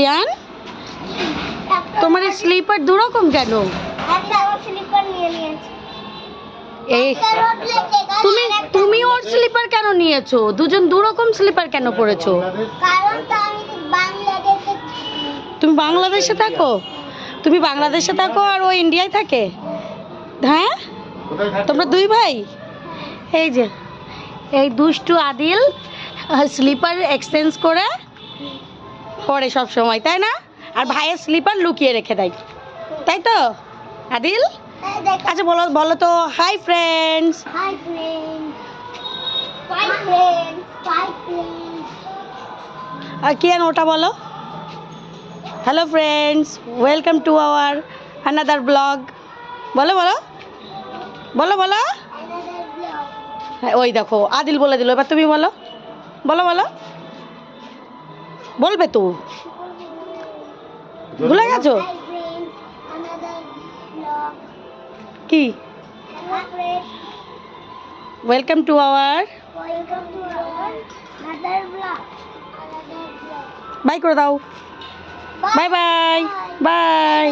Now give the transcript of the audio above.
ইয়ান তোমার স্লিপার দুরকম কেন? এই তুমি তুমি ওর স্লিপার কেন নিয়েছো? দুজন দুরকম স্লিপার কেন পরেছো? তুমি বাংলাদেশে থাকো? তুমি বাংলাদেশে থাকো আর ও ইন্ডিয়ায় থাকে? হ্যাঁ, তোমরা দুই ভাই? এই যে এই দুষ্টু আদিল স্লিপার এক্সচেঞ্জ করে পরে সব সময়, তাই না? আর ভাইয়ের স্লিপার লুকিয়ে রেখে দেয়, তাই তো আদিল? আচ্ছা বলো বলো তো, হাই ফ্রেন্ডস। আর কি ওটা বলো, hello friends, welcome to our another blog. বলো বলো বলো বলো। হ্যাঁ, ওই দেখো আদিল বলে দিল, এবার তুমি বলো বলো বলো। বলবে তো, ভুলে গেছো কি? ওয়েলকাম টু আওয়ার, বাই করে দাও, বাই বাই বাই।